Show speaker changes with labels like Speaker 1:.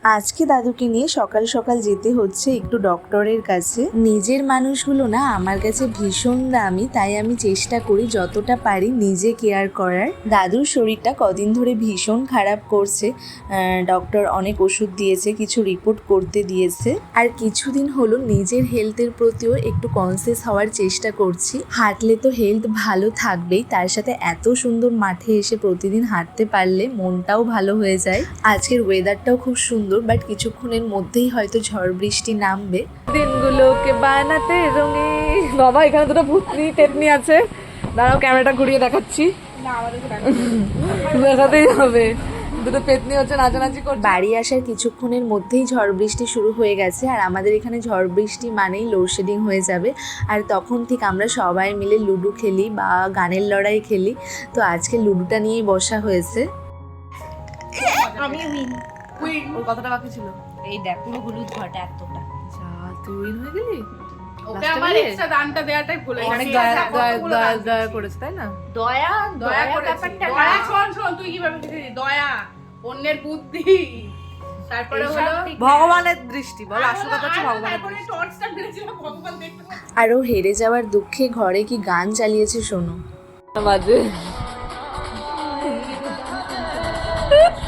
Speaker 1: আজকে দাদুকে নিয়ে সকাল সকাল যেতে হচ্ছে একটু ডক্টরের কাছে। নিজের মানুষগুলো না আমার কাছে ভীষণ দামি, তাই আমি চেষ্টা করি যতটা পারি নিজে কেয়ার করার। দাদুর শরীরটা কদিন ধরে ভীষণ খারাপ করছে, ডক্টর অনেক ওষুধ দিয়েছে, কিছু রিপোর্ট করতে দিয়েছে। আর কিছুদিন হলো নিজের হেলথের প্রতিও একটু কনসিয়াস হওয়ার চেষ্টা করছি। হাঁটলে তো হেলথ ভালো থাকবেই, তার সাথে এত সুন্দর মাঠে এসে প্রতিদিন হাঁটতে পারলে মনটাও ভালো হয়ে যায়। আজকের ওয়েদারটাও খুব সুন্দর, বাট কিছুক্ষণের মধ্যেই হয়তো ঝড় বৃষ্টি নামবে।
Speaker 2: দিনগুলোকে বানাতে রঙিন। বাবা এখানে দুটো ভূতনি টেটনি আছে, দাঁড়াও ক্যামেরাটা ঘুরিয়ে দেখাচ্ছি। দেখাতেই হবে, দুটো পেতনি হচ্ছে নাচানাচি করছে।
Speaker 1: বাড়ি আসার কিছুক্ষণের মধ্যেই ঝড় বৃষ্টি শুরু হয়ে গেছে, আর আমাদের এখানে ঝড় বৃষ্টি মানেই লোডশেডিং হয়ে যাবে। আর তখন ঠিক আমরা সবাই মিলে লুডো খেলি বা গানের লড়াই খেলি। তো আজকে লুডোটা নিয়েই বসা হয়েছে।
Speaker 2: আমি উইন। ওর কতটা বাকি ছিল?
Speaker 3: এই দেখ পুরো হলুদ ঘরটা এতটা।
Speaker 2: যা তুই উইন হয়ে গেলি।
Speaker 4: ওকে আমার এক্সট্রা দানটা দেওয়াটাই ভুলে গেছি।
Speaker 2: অনেক দয়া করেছে তাই না?
Speaker 3: দয়া
Speaker 4: দয়া করেছি।
Speaker 3: ব্যাপারটা
Speaker 4: দয়া
Speaker 3: না।
Speaker 4: শোন তুই কিভাবে বুঝলি? দয়া, অন্যের বুদ্ধি, তারপরে
Speaker 3: এইসব
Speaker 4: হলো
Speaker 3: ঠিক
Speaker 2: ভগবানের দৃষ্টি বল, আসল কথা হচ্ছে ভগবানের
Speaker 4: তারপরে
Speaker 2: দৃষ্টি।
Speaker 4: টর্চটা মেরেছিলাম ভগবান দেখতে পাচ্ছে।
Speaker 1: আরও হেরে যাওয়ার দুঃখে ঘরে কি গান চালিয়েছে শোনো।
Speaker 2: বাজে